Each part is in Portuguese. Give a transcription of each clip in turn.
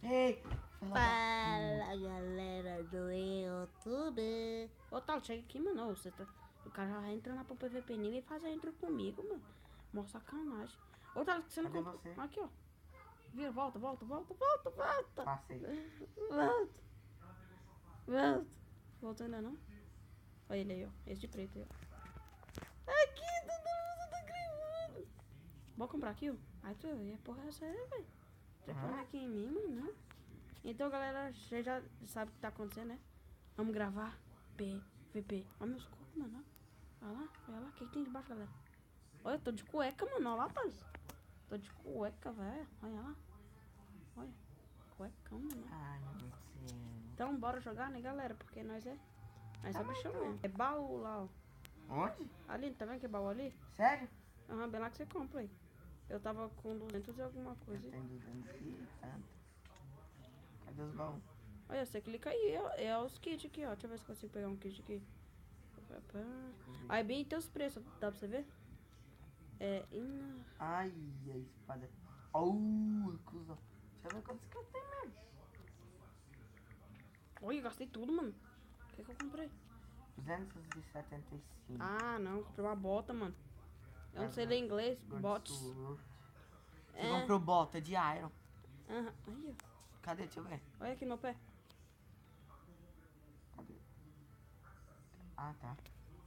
Ei, Fala galera do YouTube. Ô Thales, chega aqui, mano. O cara já entra lá pro PVP Ninja e faz a intro comigo, mano. Mó sacanagem. Ô Thales, você não cadê comprou. você? Aqui, ó. Vira, volta. Passei. Volta. Volta ainda não? Olha ele aí, ó. Esse de preto aí, ó. Aqui, todo mundo tá gravando. Bora comprar aqui, ó. Ai, tu é porra essa aí, velho. Você põe aqui em mim, mano, né? Então, galera, você já sabe o que tá acontecendo, né? Vamos gravar PVP. Olha meus cocos, mano. Olha lá. O que tem debaixo, galera? Olha, eu tô de cueca, mano. Olha lá, Thales. Tô de cueca, velho. Olha lá. Olha. Cuecão, mano. Ai, meu Deus do céu. Então, bora jogar, né, galera? Porque nós é bichão mesmo. É baú lá, ó. Onde? Ali, tá vendo que é baú ali? Sério? Aham, bem lá que você compra aí. Eu tava com 200 e alguma coisa. Eu tenho 200 e tanto. Cadê os baús? Olha, você clica aí, ó. É os kits aqui, ó. Deixa eu ver se eu consigo pegar um kit aqui. Aí bem tem os preços, dá pra você ver? Ai, a espada. Cuzão. Deixa eu ver quantos que eu tenho mesmo. Olha, gastei tudo, mano. O que eu comprei? 275. Ah, não. Comprei uma bota, mano. Eu não sei ler inglês. Bots. Você comprou bota de iron. Aham. Aí, ó. Cadê? Deixa eu ver. Olha aqui no meu pé. Cadê? Ah, tá.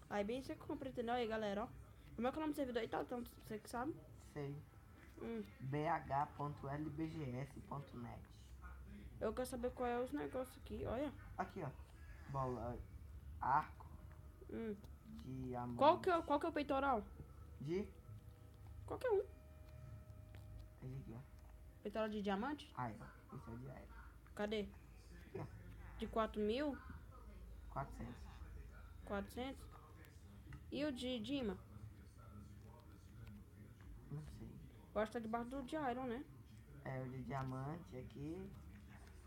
Aí bem você compra, entendeu? Aí, galera, ó. Como é que é o nome do servidor aí, tá? Então, você que sabe. Sei. Hum. bh.lbgs.net. Eu quero saber qual é os negócios aqui. Olha. Aqui, ó. Bola. Arco. Diamante. Qual que é o peitoral? De? Qualquer um. Esse aqui, ó. Peitoral de diamante? Iron. Esse é de iron. Cadê? Aqui, ó. De 4.000? 400. 400? E o de Dima? Não sei. Eu acho que tá debaixo do de Iron, né? É, o de diamante aqui.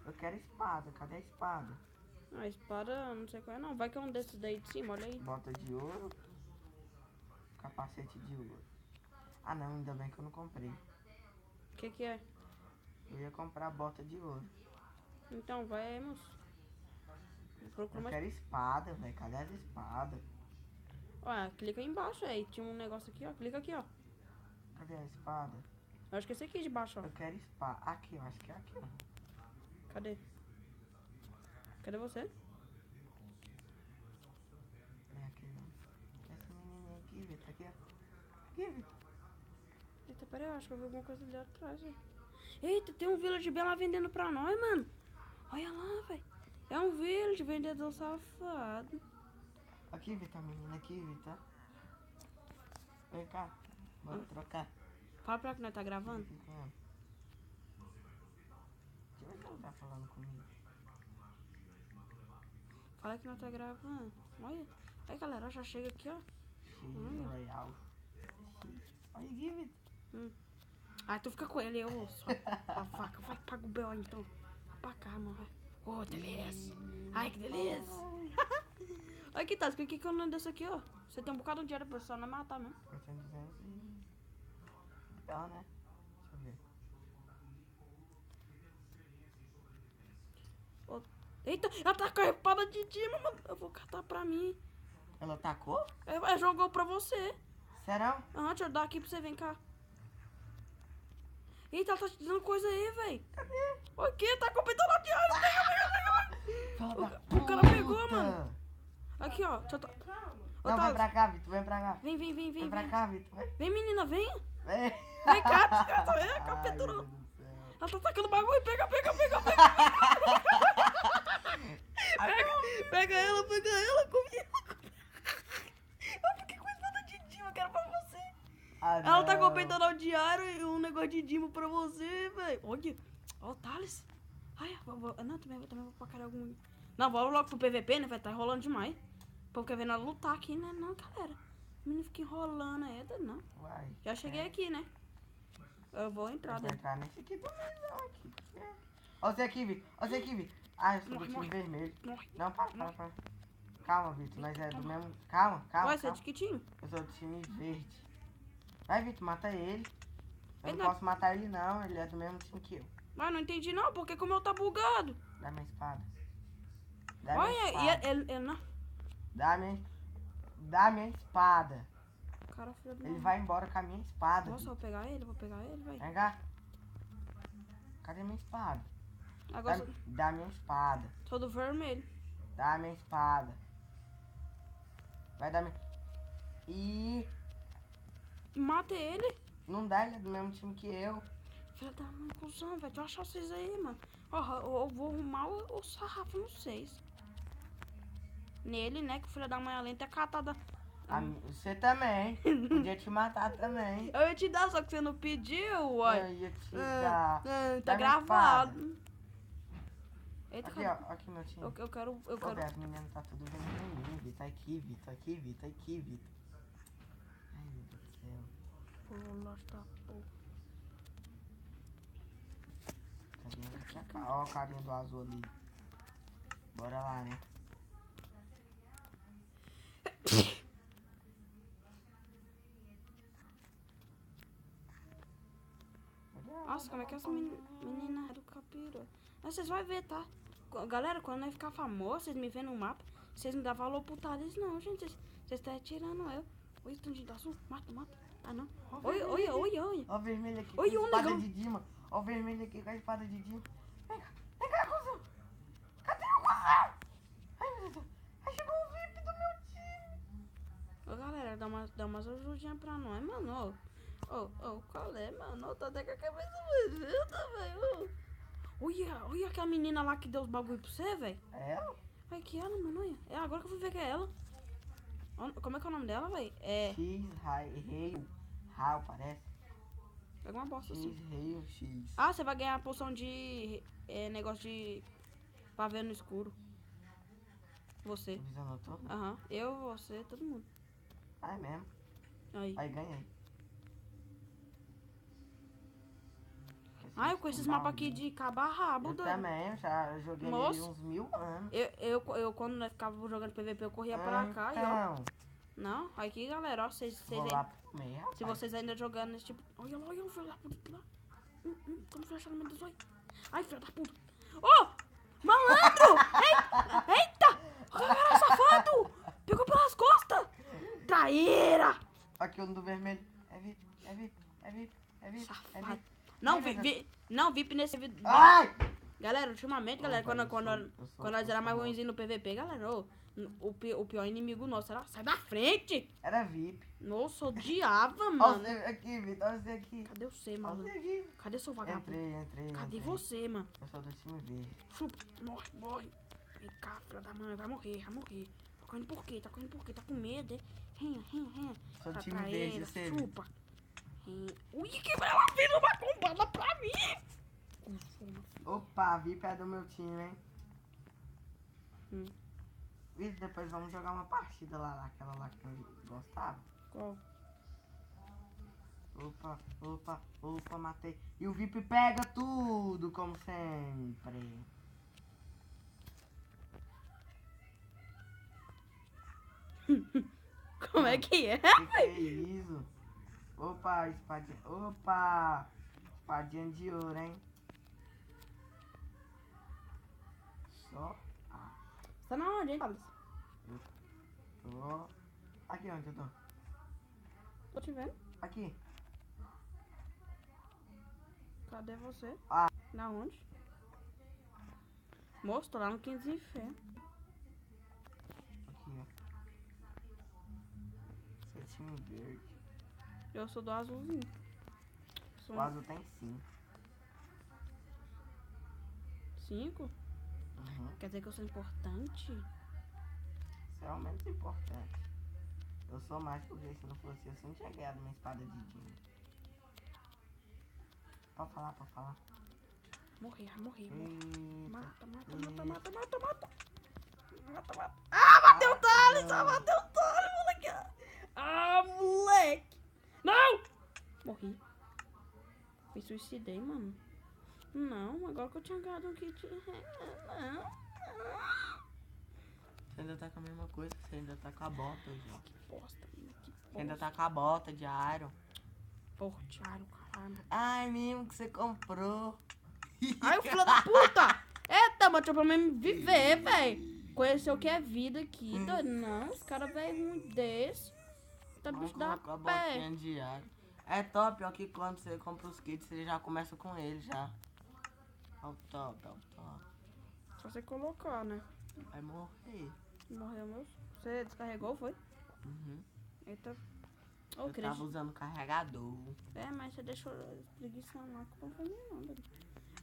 Eu quero espada. Cadê a espada? A espada, não sei qual é não. Vai que é um desses daí de cima, olha aí. Bota de ouro. Capacete de ouro. Ah, não. Ainda bem que eu não comprei. O que é? Eu ia comprar bota de ouro. Então, vamos. Procura Eu mais. quero espada, velho. Cadê as espadas? Olha, clica aí embaixo aí. Tinha um negócio aqui, ó. Clica aqui, ó. Cadê a espada? Eu acho que é esse aqui de baixo, ó. Eu quero espada. Aqui, eu acho que é aqui, ó. Cadê? Cadê você? É aqui, ó. Essa menininha aqui, Vitor. Aqui, ó. Aqui, Vitor. Eita, pera aí, eu acho que eu vi alguma coisa ali atrás, ó. Eita, tem um Village bem lá vendendo pra nós, mano. Olha lá, velho. É um Village, vendedor safado. Aqui, Vitor, a menina aqui, Vitor. Vem cá. Bora trocar. Fala pra que nós tá gravando. Deixa eu ver se ela tá falando comigo. Fala que nós tá gravando. Olha. Aí, galera, já chega aqui, ó. Royal. Olha aqui, Vitor. Ah, tu fica com ele, eu só a faca. Vai, paga o B.O. então. Vai pra cá, mano. Vai. Oh, delícia. Ai, que delícia. Olha aqui, tá. O que é o nome desse aqui, ó? Você tem um bocado de dinheiro pra você não matar, mesmo. Eu tenho 200 e... Então, né? Deixa eu ver. Oh. Eita, ela tá com a espada de Dima, mano. Eu vou catar pra mim. Ela tacou? Ela jogou pra você. Será? Aham, deixa eu dar aqui pra você, vem cá. Eita, ela tá te dando coisa aí, velho. Cadê? O que? Tá completando a diária. Pega. Fala da O cara puta. pegou, mano. Aqui, ó. Deixa eu Ô, Não, vem Thales. pra cá, Vitor. Vem pra cá. Vem. Vem pra cá, Vitor. Vem. Vem, menina, vem. Vem. Vem cá, desgraça. Vem, Ai, capturou. meu Deus do céu. Ela tá tacando bagulho. Pega. Pega ela comigo. Eu fiquei com a espada de Dima, que era pra você. Ah, Ela tá não. com o peitoral diário e um negócio de Dima pra você, velho. Olha. Ó, o Thales. Ai, não, também vou pra cara algum. Não, vamos logo pro PVP, né? Vai tá enrolando demais. O povo quer ver nós lutar aqui, né? Não, galera. O menino fica enrolando aí, não. Vai. Já cheguei aqui, né? Eu vou entrar Não vou dentro. entrar nesse aqui também, não. Aqui. Ó você aqui, Vitor. Ó você aqui, Vitor. Ah, eu sou do Morre, time morre. vermelho. Morre. Não, para. Calma, Vitor. Nós é do mesmo... Calma. Vai ser de que time? Eu sou do time verde. Vai, Vitor, mata ele. Eu Ele não não- posso matar ele, não. Ele é do mesmo time que eu. Mas não entendi não, porque como eu tá bugado. Dá minha espada. Dá minha Olha, espada. e ele não. Dá minha espada. Cara, filho do Ele mal. vai embora com a minha espada. Nossa, eu vou pegar ele, vai. Vem cá. Cadê minha espada? Agora Dá minha espada. sou do vermelho. Dá minha espada. Vai dar minha... Ih, Mata ele. não dá, ele é do mesmo time que eu. Filha da mãe, cuzão, velho. Tu achar vocês aí, mano. Ó, eu vou arrumar o sarrafo nos 6. Nele, né? Que o filho da mãe além tá catada. Você também. Podia te matar também. Eu ia te dar, só que você não pediu, uai. Eu ia te dar. Tá Dá minha gravado. Eita, Aqui, cadê? ó. Aqui, meu time. Eu quero. Ô, Beto, as meninas tá tudo vermelhinho, Vitor. Aqui, Vitor. Ai, meu Deus do céu. Pula, tá, pô. Cadê? Ó o carinha do azul ali. Bora lá, né? Nossa, como é que essa menina é do capiroto? Mas vocês vão ver, tá? Galera, quando nós ficar famoso, vocês me vêem no mapa, vocês não dão valor pro Thales, não, gente. Vocês estão tirando eu. Oi, estandinho azul. Mata. Ah, não. Olha. Ó o vermelho aqui Oi, com a um espada negão. de Dima. Ó o vermelho aqui com a espada de Dima. Vem cá, cuzão. Cadê o cuzão? Ai, meu Deus. Aí chegou o VIP do meu time. Ô, galera, dá umas ajudinhas pra nós, mano. Ô, qual é, mano? Tá até com a cabeça ajuda, velho. Olha aquela menina lá que deu os bagulho pra você, velho. É ela? Olha que ela, mano, olha. É agora que eu fui ver que é ela. Como é que é o nome dela, velho? É... Raio, parece. Pega uma bosta assim. X. Ah, você vai ganhar a poção de... negócio de... pra ver no escuro. Você. Visionou tudo? Aham. Eu, você, todo mundo. Ah, é mesmo. Aí. Aí ganhei. Ah, eu conheço esse mapa aqui de cabar rabo, Eu doido. também, eu já joguei Nossa. ele uns 1000 anos. Eu quando nós ficava jogando PVP, eu corria pra cá e ó. Então, Não, aqui, galera, ó, vocês vou aí- lá pro meio, rapaz. se vocês ainda jogando nesse tipo... Olha lá, o filho da puta lá. Como flechar no meio dos olhos. Ai, filho da puta. Ô, malandro! Eita! Caralho, safado! Pegou pelas costas! Traíra! Aqui um do vermelho. É VIP. Safado. Não, VIP nesse vídeo. Ai! Galera, ultimamente, galera, Opa, quando nós era mais ruimzinho no PVP, galera, o pior inimigo nosso era... Sai da frente! Era VIP. Nossa, eu odiava, Ó mano. você aqui, Vitor. Ó você aqui. Cadê você, Ó mano? você aqui. Cadê seu vagabundo? Entrei. Cadê você, mano? Eu sou do time verde. Chupa, morre. Vem cá, filha da mãe, vai morrer. Tá correndo por quê? Tá com medo, hein? Ren. Sou do Tá time traíra, verde, você. chupa. Ui, que ela fez uma combada pra mim. Opa, a VIP é do meu time, hein? Hum. Vitor, depois vamos jogar uma partida lá, aquela lá que eu gostava. Qual? Opa, matei. E o VIP pega tudo, como sempre. Como é que é? Que é isso? Opa, espadinha de ouro, hein? Só. Você tá na onde, hein, Carlos? Tô. Aqui onde eu tô? Tô te vendo. Aqui. Cadê você? Ah. Na onde? Moço, tô lá no 15 de fé. Aqui, ó. Esse é time verde. Eu sou do azulzinho. O azul tem 5. 5? Uhum. Quer dizer que eu sou importante? Isso é o menos importante. Eu sou mais porque se não fosse eu não tinha ganhado uma espada de Dino. Pode falar. Morrer. Eita. Mata. Ah, bateu o Thales! moleque! Ah, moleque! Não! Morri. Me suicidei, mano. Não, agora que eu tinha ganhado um kit. Não. Você ainda tá com a mesma coisa, você ainda tá com a bota, gente. Que bosta, mano. Que Você ainda bosta. tá com a bota de Iron. Porra, Thiago, caralho. Ai, mesmo que você comprou. Ai, o filho da puta! Eita, mas pra mim viver, véi. Conhecer o que é vida aqui, doido. Não, os caras velho ruim desse. Tá Vamos bicho da colocar a pé. botinha de Iron. É top, ó, que quando você compra os kits, você já começa com ele, já. É o top, é o top. Só você colocar, né? Vai morrer. Morreu meu. Você descarregou, foi? Uhum. Eita. Ô, Eu Cris. tava usando carregador. É, mas você deixou preguiça lá que não foi mim, não, doido.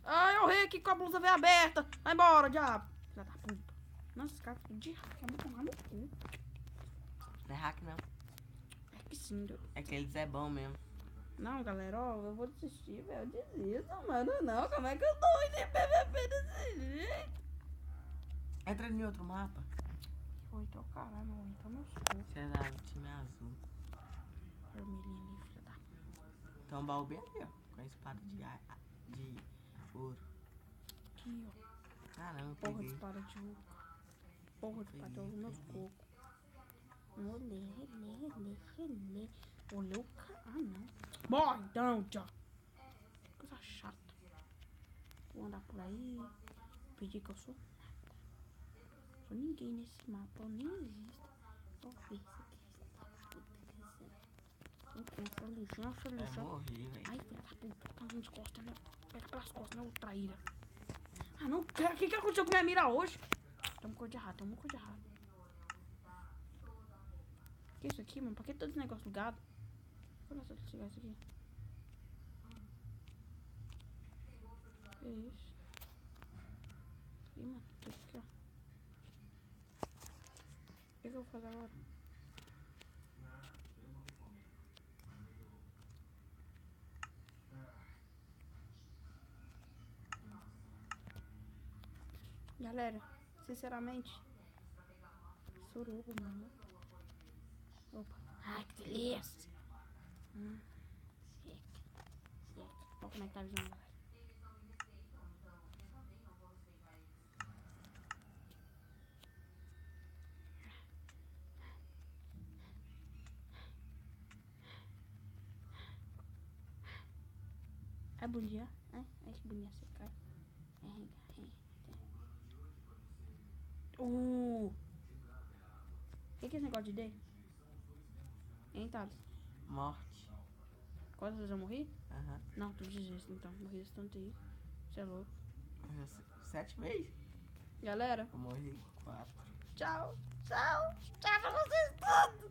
Ai, eu ri aqui com a blusa veio aberta. Vai embora, diabo. Filha da puta. Nossa, esse cara ficou de hack, é muito mal no cu. Não é hack, não. É que sim, doido. É que eles é bom mesmo. Não, galera, ó, eu vou desistir, velho. Eu desisto, mano. Não, como é que eu tô indo em PVP desse jeito? Entra em outro mapa. Oi, tô caralho, mano. Então meus cu. Você é da time azul. Vermelhinho ali, filha da puta. Então o baú bem ali, ó. Com a espada de ouro. Aqui, ó. Caramba, eu Porra de peguei. espada de ouro. Porra de espada de ouro, meus cocos. Olê. Olê o cara. Ah, não. Morre então, tchau. Coisa chata. Vou andar por aí. Pedir que eu sou nada. Sou ninguém nesse mapa. Eu nem existo. Vou ver isso aqui. É morrer, velho. Ai, filha da puta. Tá de costas, né? Pega pelas costas, né? Ô traíra. Ah, não. O que aconteceu com minha mira hoje? Tem uma coisa de errado, Que isso aqui, mano? Pra que todo esse negócio ligado? Olha só se ligar isso aqui. Que isso? Ih, mano, tem isso aqui, ó. O que eu vou fazer agora? Galera, sinceramente, suruba, mano. Opa. Ai, que delícia. Seca. Olha como é que tá a visão, galera. É bom dia? É que bonita você cai. O que é esse negócio de D? Hein, Thales? Morte. Quantas vezes eu morri? Aham. Não, tu desiste então. Morri esse tanto aí. Você é louco. 7 vezes? Galera, Eu morri 4. tchau. Tchau pra vocês todos.